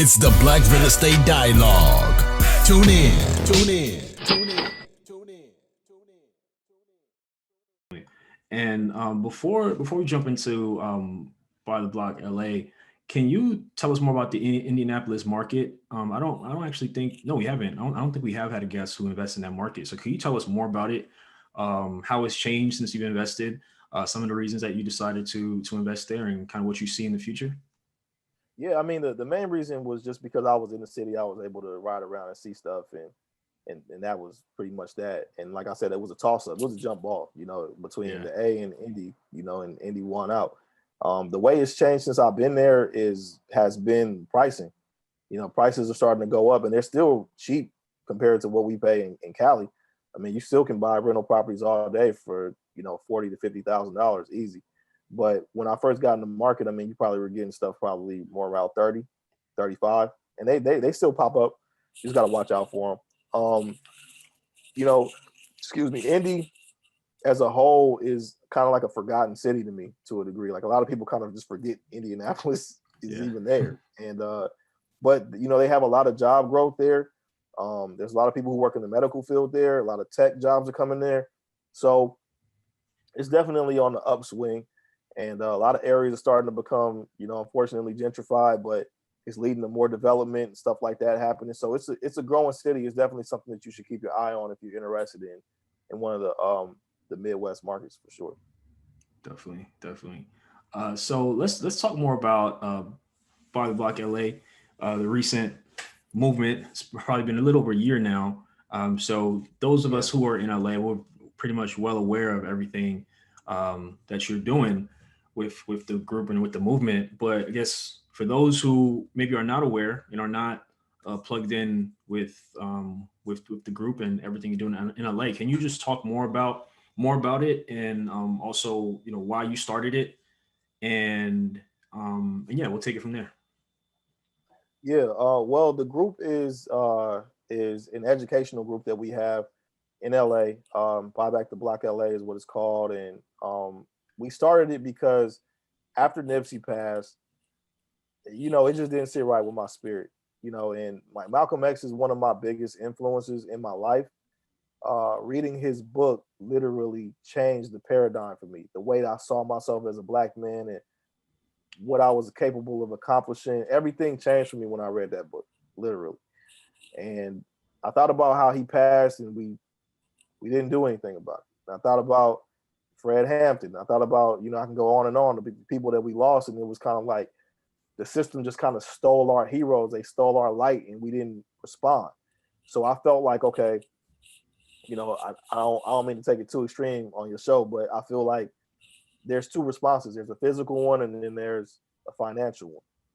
It's the Black Real Estate Dialogue. Tune in. Tune in. Tune in. Tune in. And before we jump into by the block LA, can you tell us more about the Indianapolis market? I don't actually think no, we haven't. I don't think we have had a guest who invests in that market. So can you tell us more about it? How it's changed since you've invested? Some of the reasons that you decided to invest there, and kind of what you see in the future. Yeah, I mean the main reason was just because I was in the city, I was able to ride around and see stuff, and that was pretty much that. And like I said, it was a toss up, it was a jump ball, between Yeah. the A and Indy, and Indy won out. The way it's changed since I've been there has been pricing. Prices are starting to go up, and they're still cheap compared to what we pay in Cali. I mean, you still can buy rental properties all day for $40,000 to $50,000 easy. But when I first got in the market, I mean, you probably were getting stuff probably more around 30, 35, and they still pop up. You just got to watch out for them. You know, excuse me, Indy as a whole is kind of like a forgotten city to me to a degree. Like a lot of people kind of just forget Indianapolis is Yeah. even there. And but they have a lot of job growth there. There's a lot of people who work in the medical field there. A lot of tech jobs are coming there. So it's definitely on the upswing. And a lot of areas are starting to become, unfortunately gentrified, but it's leading to more development and stuff like that happening. So it's a growing city. It's definitely something that you should keep your eye on if you're interested in one of the Midwest markets for sure. Definitely, definitely. So let's talk more about by the block LA, the recent movement. It's probably been a little over a year now. So those of Yeah. us who are in LA, we're pretty much well aware of everything that you're doing with the group and with the movement. But I guess for those who maybe are not aware and are not plugged in with the group and everything you're doing in LA, can you just talk more about it, and also why you started it, and yeah, we'll take it from there. Yeah. Well, the group is an educational group that we have in LA. Buy Back the Block LA is what it's called, and we started it because after Nipsey passed, it just didn't sit right with my spirit. And Malcolm X is one of my biggest influences in my life. Reading his book literally changed the paradigm for me. The way I saw myself as a black man and what I was capable of accomplishing, everything changed for me when I read that book, literally. And I thought about how he passed, and we didn't do anything about it. And I thought about Fred Hampton. I thought about, I can go on and on, the people that we lost, and it was kind of like the system just kind of stole our heroes. They stole our light, and we didn't respond. So I felt like, okay, I don't mean to take it too extreme on your show, but I feel like there's two responses. There's a physical one, and then there's a financial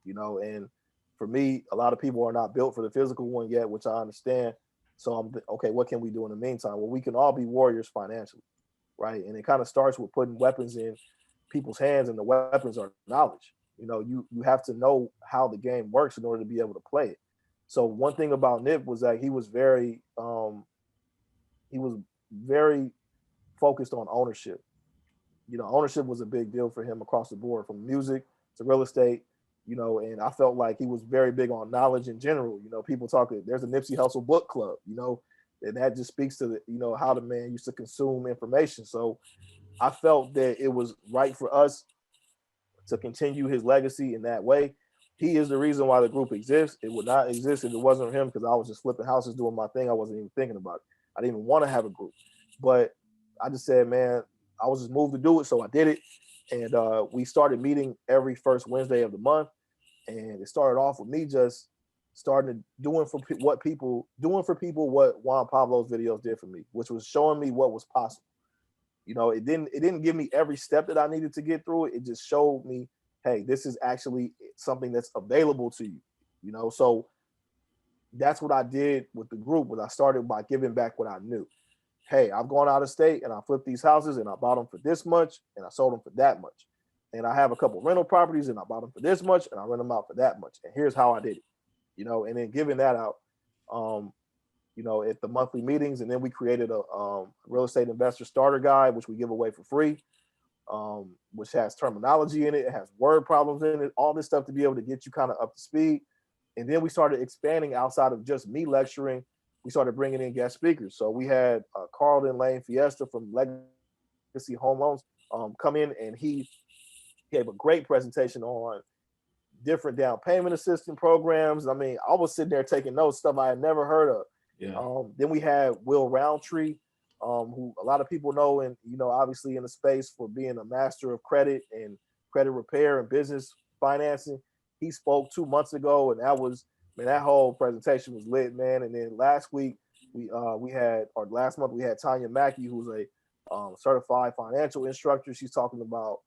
one. And for me, a lot of people are not built for the physical one yet, which I understand. So okay. What can we do in the meantime? Well, we can all be warriors financially, right? And it kind of starts with putting weapons in people's hands, and the weapons are knowledge. You have to know how the game works in order to be able to play it. So one thing about Nip was that he was very focused on ownership. Ownership was a big deal for him across the board, from music to real estate. And I felt like he was very big on knowledge in general. People talk. There's a Nipsey Hussle book club. And that just speaks to how the man used to consume information. So I felt that it was right for us to continue his legacy in that way. He is the reason why the group exists. It would not exist if it wasn't for him, because I was just flipping houses doing my thing. I wasn't even thinking about it. I didn't even want to have a group. But I just said, man, I was just moved to do it, so I did it. And we started meeting every first Wednesday of the month. And it started off with me just starting to doing for people what Juan Pablo's videos did for me, which was showing me what was possible. It didn't give me every step that I needed to get through it. It just showed me, hey, this is actually something that's available to you. So that's what I did with the group. Was I started by giving back what I knew. Hey, I've gone out of state and I flipped these houses and I bought them for this much and I sold them for that much. And I have a couple rental properties and I bought them for this much and I rent them out for that much. And here's how I did it. And then giving that out, um, at the monthly meetings. And then we created a real estate investor starter guide, which we give away for free, which has terminology in it. It has word problems in it, all this stuff to be able to get you kind of up to speed. And then we started expanding outside of just me lecturing. We started bringing in guest speakers. So we had Carlton Lane Fiesta from Legacy Home Loans come in, and he gave a great presentation on different down payment assistance programs. I mean, I was sitting there taking notes, stuff I had never heard of. Yeah. Then we had Will Roundtree, who a lot of people know, and obviously in the space for being a master of credit and credit repair and business financing. He spoke 2 months ago, and that whole presentation was lit, man. And then last month we had Tanya Mackey, who's a certified financial instructor. She's talking about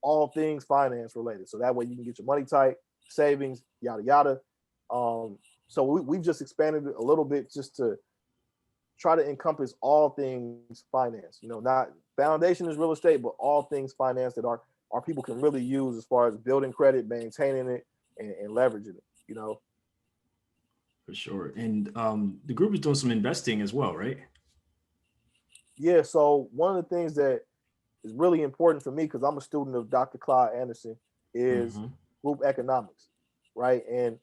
all things finance related, so that way you can get your money tight, savings, yada yada. So we've just expanded it a little bit just to try to encompass all things finance. Not foundation is real estate, but all things finance that our people can really use as far as building credit, maintaining it, and leveraging it. For sure. And the group is doing some investing as well, right? Yeah. So one of the things that is really important for me, because I'm a student of Dr. Clyde Anderson, is group economics, right? And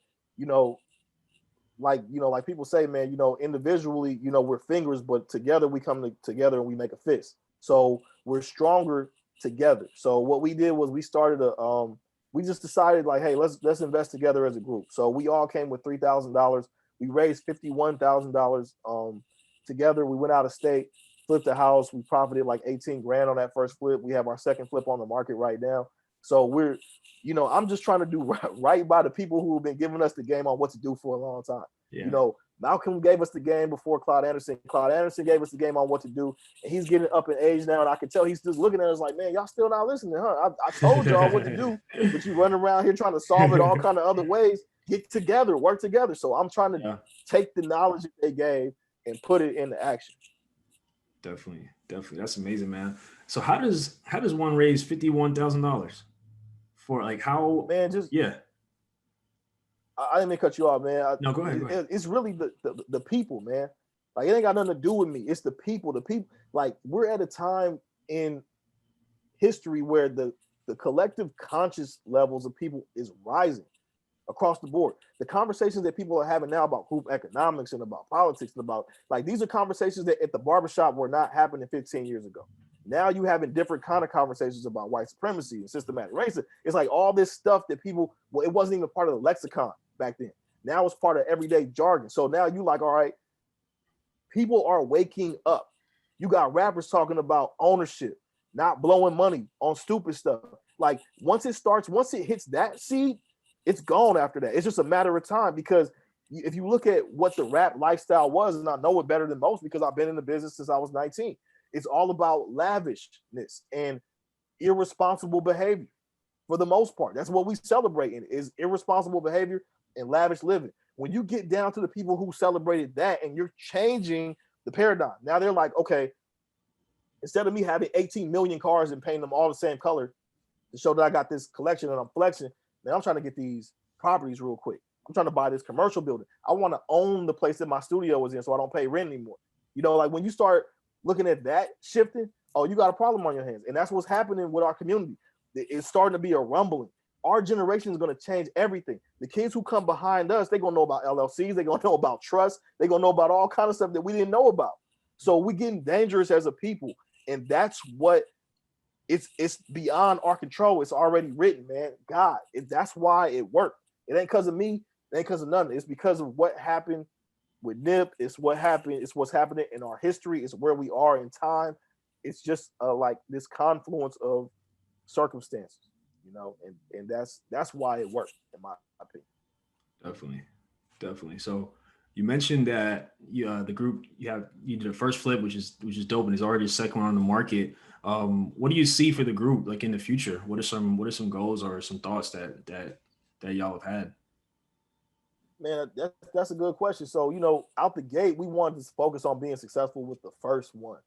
like people say, man, individually, we're fingers, but together we come together and we make a fist. So we're stronger together. So what we did was we started we just decided like, hey, let's invest together as a group. So we all came with $3,000. We raised $51,000 together. We went out of state, flipped the house. We profited like 18 grand on that first flip. We have our second flip on the market right now. So we're, I'm just trying to do right by the people who have been giving us the game on what to do for a long time. Yeah. Malcolm gave us the game before Clyde Anderson. Clyde Anderson gave us the game on what to do. And he's getting up in age now. And I can tell he's just looking at us like, man, y'all still not listening, huh? I told y'all what to do, but you running around here trying to solve it all kind of other ways. Get together, work together. So I'm trying to take the knowledge that they gave and put it into action. Definitely. That's amazing, man. So how does one raise $51,000 for like how? Man, I didn't mean to cut you off, man. No, go ahead. It's really the people, man. Like it ain't got nothing to do with me. It's the people. The people. Like we're at a time in history where the collective conscious levels of people is rising across the board. The conversations that people are having now about group economics and about politics and about like these are conversations that at the barbershop were not happening 15 years ago. Now you having different kind of conversations about white supremacy and systematic racism. It's like all this stuff that people, it wasn't even part of the lexicon back then. Now it's part of everyday jargon. So now you like, all right, people are waking up. You got rappers talking about ownership, not blowing money on stupid stuff. Like once it hits that seed, it's gone after that. It's just a matter of time because if you look at what the rap lifestyle was, and I know it better than most because I've been in the business since I was 19, it's all about lavishness and irresponsible behavior for the most part. That's what we celebrate in is irresponsible behavior and lavish living. When you get down to the people who celebrated that and you're changing the paradigm, now they're like, okay, instead of me having 18 million cars and painting them all the same color to show that I got this collection and I'm flexing, man, I'm trying to get these properties real quick. I'm trying to buy this commercial building. I want to own the place that my studio was in so I don't pay rent anymore. Like when you start looking at that shifting, oh, you got a problem on your hands. And that's what's happening with our community. It's starting to be a rumbling. Our generation is going to change everything. The kids who come behind us, they're going to know about LLCs. They're going to know about trust. They're going to know about all kinds of stuff that we didn't know about. So we're getting dangerous as a people. And that's what it's beyond our control. It's already written, man. God, that's why it worked. It ain't because of me. It ain't because of nothing. It's because of what happened with Nip. It's what happened. It's what's happening in our history. It's where we are in time. It's just like this confluence of circumstances, and that's why it worked, in my opinion. Definitely. So you mentioned that the group you did a first flip, which is dope, and is already a second one on the market. What do you see for the group like in the future? What are some goals or some thoughts that y'all have had? Man, that's a good question. So, out the gate, we wanted to focus on being successful with the first one,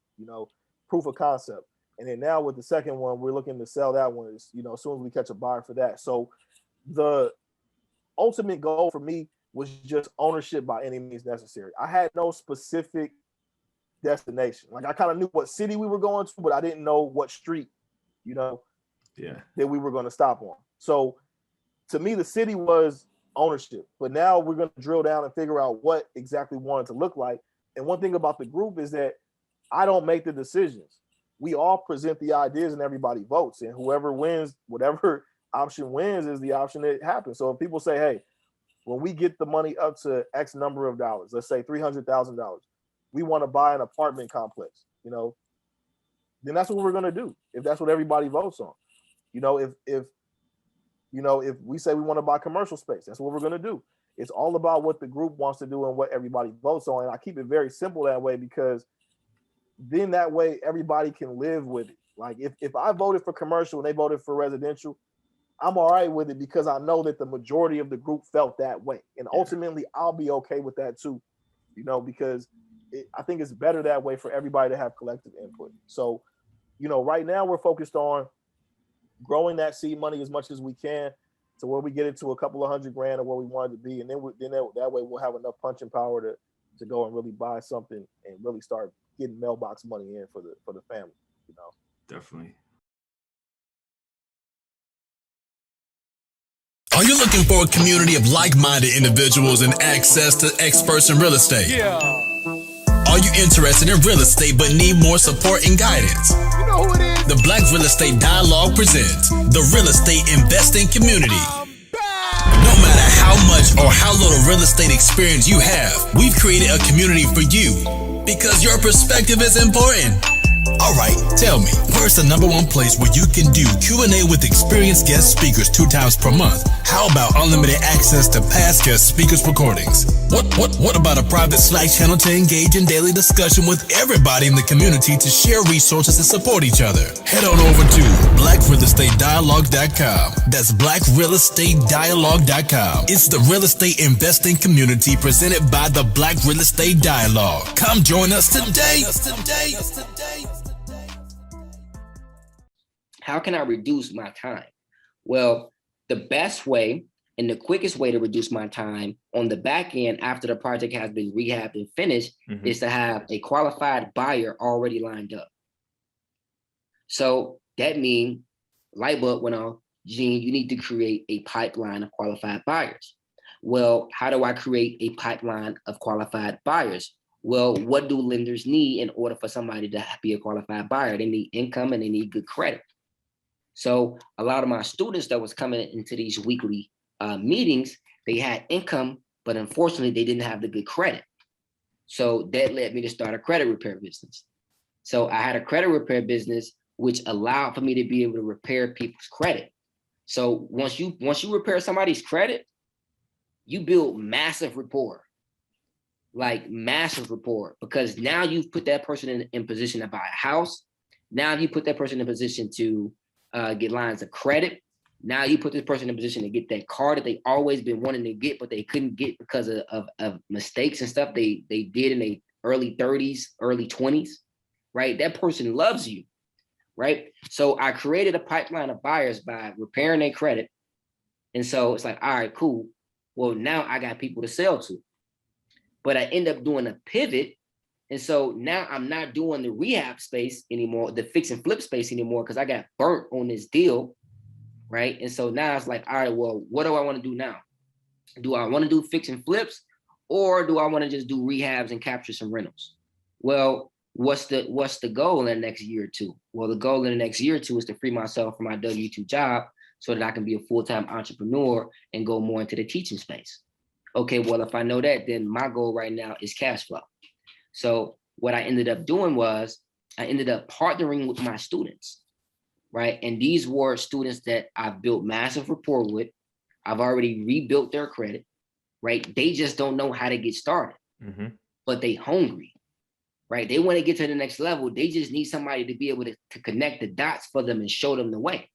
proof of concept. And then now with the second one, we're looking to sell that one as soon as we catch a buyer for that. So the ultimate goal for me was just ownership by any means necessary. I had no specific destination. Like I kind of knew what city we were going to, but I didn't know what street, that we were going to stop on. So to me, the city was ownership. But now we're going to drill down and figure out what exactly we want it to look like. And one thing about the group is that I don't make the decisions. We all present the ideas and everybody votes. And whoever wins, whatever option wins is the option that happens. So if people say, hey, when we get the money up to X number of dollars, let's say $300,000, we want to buy an apartment complex, you know, then that's what we're going to do. If that's what everybody votes on, you know, if we say we want to buy commercial space, that's what we're going to do. It's all about what the group wants to do and what everybody votes on. And I keep it very simple that way, because then that way everybody can live with it. Like if I voted for commercial and they voted for residential, I'm all right with it, because I know that the majority of the group felt that way. And ultimately I'll be okay with that too, you know, because I think it's better that way for everybody to have collective input. So, you know, right now we're focused on growing that seed money as much as we can to where we get it to a couple of $100 grand or where we want it to be. And then that way we'll have enough punching power to go and really buy something and really start getting mailbox money in for the family, you know. Definitely. Are you looking for a community of like-minded individuals and access to experts in real estate? Yeah. Are you interested in real estate but need more support and guidance? You know who it is? The Black Real Estate Dialogue presents the Real Estate Investing Community. No matter how much or how little real estate experience you have, we've created a community for you because your perspective is important. All right, tell me, where's the #1 place where you can do Q&A with experienced guest speakers 2 times per month? How about unlimited access to past guest speakers' recordings? What about a private Slack channel to engage in daily discussion with everybody in the community to share resources and support each other? Head on over to blackrealestatedialogue.com. That's blackrealestatedialogue.com. It's the real estate investing community presented by the Black Real Estate Dialogue. Come join us today. How can I reduce my time? Well, the best way and the quickest way to reduce my time on the back end after the project has been rehabbed and finished is to have a qualified buyer already lined up. So that means light bulb went off, Gene, you need to create a pipeline of qualified buyers. Well, how do I create a pipeline of qualified buyers? Well, what do lenders need in order for somebody to be a qualified buyer? They need income and they need good credit. So a lot of my students that was coming into these weekly meetings, they had income, but unfortunately they didn't have the good credit. So that led me to start a credit repair business. So I had a credit repair business, which allowed for me to be able to repair people's credit. So once you repair somebody's credit, you build massive rapport, like massive rapport, because now you've put that person in position to buy a house. Now you put that person in position to get lines of credit. Now you put this person in a position to get that car that they always been wanting to get, but they couldn't get because of mistakes and stuff they did in their early 30s, early 20s, right? That person loves you, right? So I created a pipeline of buyers by repairing their credit. And so it's like, all right, cool. Well, now I got people to sell to. But I end up doing a pivot. And so now I'm not doing the rehab space anymore, the fix and flip space anymore, because I got burnt on this deal, right? And so now it's like, all right, well, what do I want to do now? Do I want to do fix and flips, or do I want to just do rehabs and capture some rentals? Well, what's the goal in the next year or two? Well, the goal in the next year or two is to free myself from my W-2 job so that I can be a full-time entrepreneur and go more into the teaching space. Okay, well, if I know that, then my goal right now is cash flow. So what I ended up doing was I ended up partnering with my students, right? And these were students that I've built massive rapport with. I've already rebuilt their credit, right? They just don't know how to get started, but they hungry, right? They want to get to the next level. They just need somebody to be able to connect the dots for them and show them the way,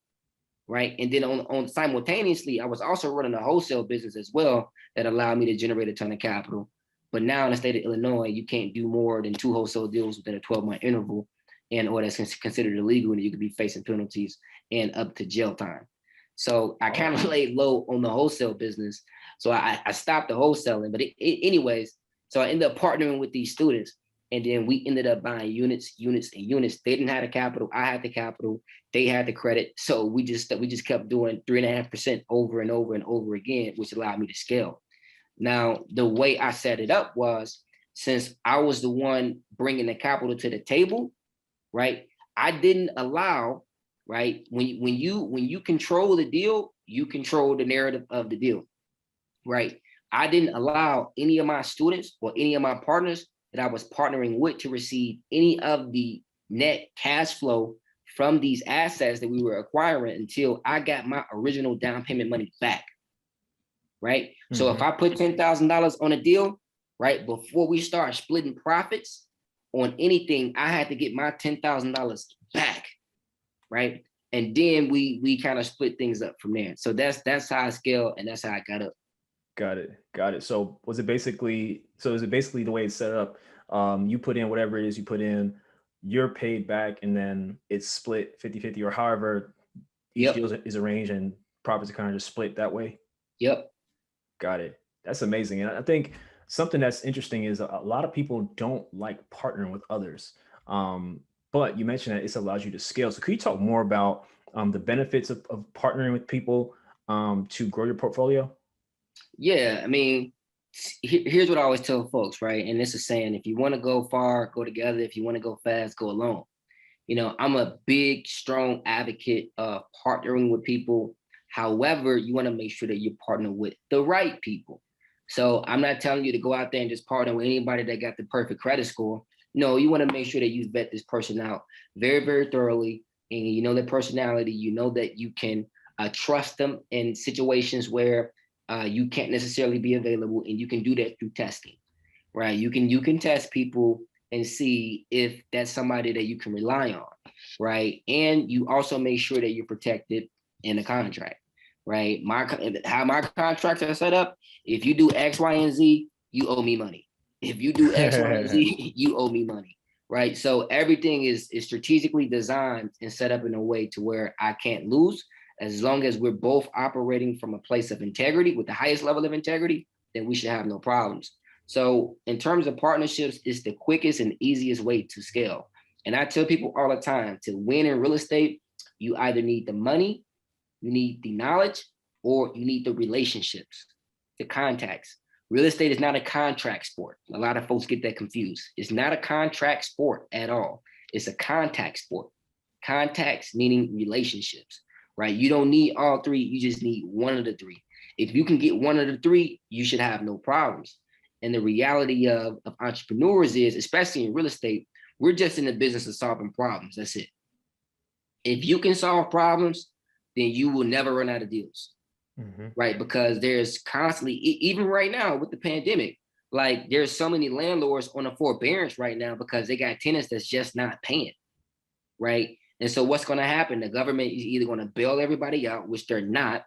right? And then on simultaneously, I was also running a wholesale business as well that allowed me to generate a ton of capital. But now in the state of Illinois, you can't do more than 2 wholesale deals within a 12-month interval, or that's considered illegal, and you could be facing penalties and up to jail time. So I kind of laid low on the wholesale business. So I stopped the wholesaling. But anyways, so I ended up partnering with these students. And then we ended up buying units. They didn't have the capital. I had the capital. They had the credit. So we just kept doing 3.5% over and over and over again, which allowed me to scale. Now, the way I set it up was, since I was the one bringing the capital to the table, right? I didn't allow, right? When you control the deal, you control the narrative of the deal, right? I didn't allow any of my students or any of my partners that I was partnering with to receive any of the net cash flow from these assets that we were acquiring until I got my original down payment money back, right? Mm-hmm. So if I put $10,000 on a deal, right, before we start splitting profits on anything, I had to get my $10,000 back, right? And then we kind of split things up from there. So that's how I scale, and that's how I got up. Got it. So is it basically the way it's set up? You put in whatever it is you put in, you're paid back, and then it's split 50-50 or however each deal is arranged, and profits are kind of just split that way. Yep. Got it. That's amazing. And I think something that's interesting is a lot of people don't like partnering with others. But you mentioned that it allows you to scale. So could you talk more about the benefits of partnering with people to grow your portfolio? Yeah, I mean, here's what I always tell folks, right? And this is saying, if you want to go far, go together. If you want to go fast, go alone. You know, I'm a big, strong advocate of partnering with people. However, you want to make sure that you partner with the right people. So I'm not telling you to go out there and just partner with anybody that got the perfect credit score. No, you want to make sure that you vet this person out very, very thoroughly. And you know their personality. You know that you can trust them in situations where you can't necessarily be available, and you can do that through testing, right? You can test people and see if that's somebody that you can rely on, right? And you also make sure that you're protected in the contract, right? How my contracts are set up, if you do X, Y, and Z, you owe me money. If you do X, Y, and Z, you owe me money, right? So everything is strategically designed and set up in a way to where I can't lose. As long as we're both operating from a place of integrity, with the highest level of integrity, then we should have no problems. So in terms of partnerships, it's the quickest and easiest way to scale. And I tell people all the time, to win in real estate, you either need the money, you need the knowledge, or you need the relationships, the contacts. Real estate is not a contract sport. A lot of folks get that confused. It's not a contract sport at all. It's a contact sport. Contacts meaning relationships. Right? You don't need all three. You just need one of the three. If you can get one of the three, you should have no problems. And the reality of entrepreneurs is, especially in real estate, we're just in the business of solving problems. That's it. If you can solve problems, then you will never run out of deals, right? Because there's constantly, even right now with the pandemic, like there's so many landlords on a forbearance right now because they got tenants that's just not paying, right? And so what's going to happen? The government is either going to bail everybody out, which they're not,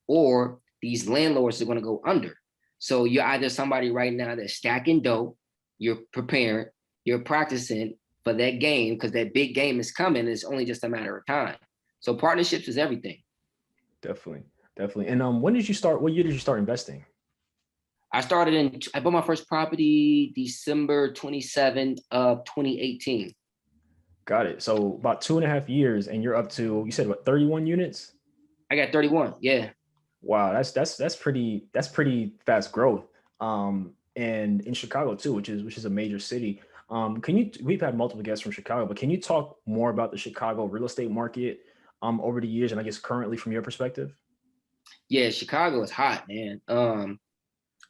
or these landlords are going to go under. So you're either somebody right now that's stacking dough, you're preparing, you're practicing for that game, because that big game is coming. It's only just a matter of time. So partnerships is everything. Definitely. And what year did you start investing? I bought my first property December 27th of 2018. Got it. So about 2.5 years, and you're up to, you said what, 31 units? I got 31. Yeah. Wow, that's pretty fast growth. And in Chicago too, which is a major city. We've had multiple guests from Chicago, but can you talk more about the Chicago real estate market over the years, and I guess currently from your perspective? Yeah, Chicago is hot, man.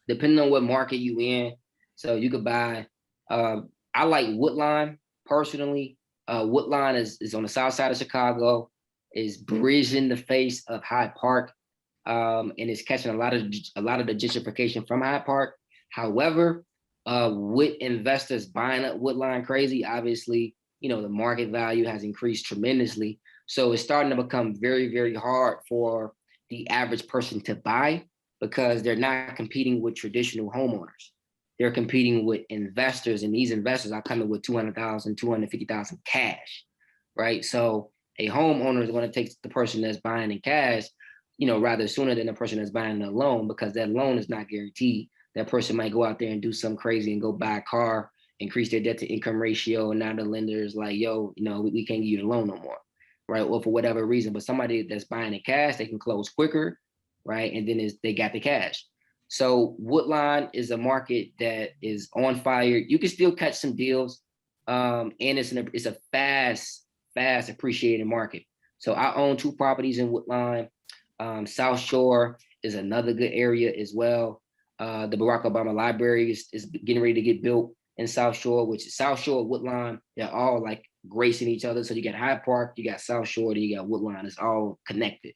Depending on what market you in, so you could buy. I like Woodline personally. Woodline is on the south side of Chicago, is bridging the face of Hyde Park, and is catching a lot of the gentrification from Hyde Park. However, with investors buying up Woodline crazy, obviously, you know, the market value has increased tremendously. So it's starting to become very, very hard for the average person to buy, because they're not competing with traditional homeowners. They're competing with investors, and these investors are coming with $200,000, $250,000 cash, right? So a homeowner is going to take the person that's buying in cash, you know, rather sooner than the person that's buying a loan, because that loan is not guaranteed. That person might go out there and do something crazy and go buy a car increase their debt to income ratio, and now the lender is like, yo, we can't give you the loan no more, right? Or for whatever reason. But somebody that's buying in cash, they can close quicker, right? And then they got the cash. So Woodline is a market that is on fire. You can still catch some deals, and it's a fast appreciating market. So I own 2 properties in Woodline. South Shore is another good area as well. The Barack Obama Library is getting ready to get built in South Shore, which is South Shore, Woodline. They're all like gracing each other. So you got Hyde Park, you got South Shore, then you got Woodline. It's all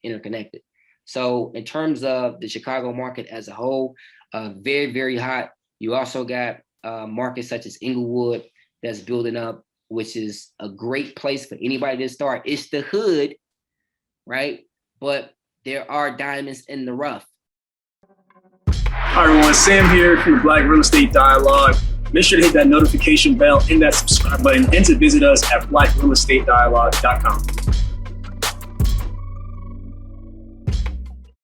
interconnected. So in terms of the Chicago market as a whole, very, very hot. You also got markets such as Inglewood that's building up, which is a great place for anybody to start. It's the hood, right? But there are diamonds in the rough. Hi everyone, Sam here from the Black Real Estate Dialogue. Make sure to hit that notification bell and that subscribe button, and to visit us at blackrealestatedialogue.com.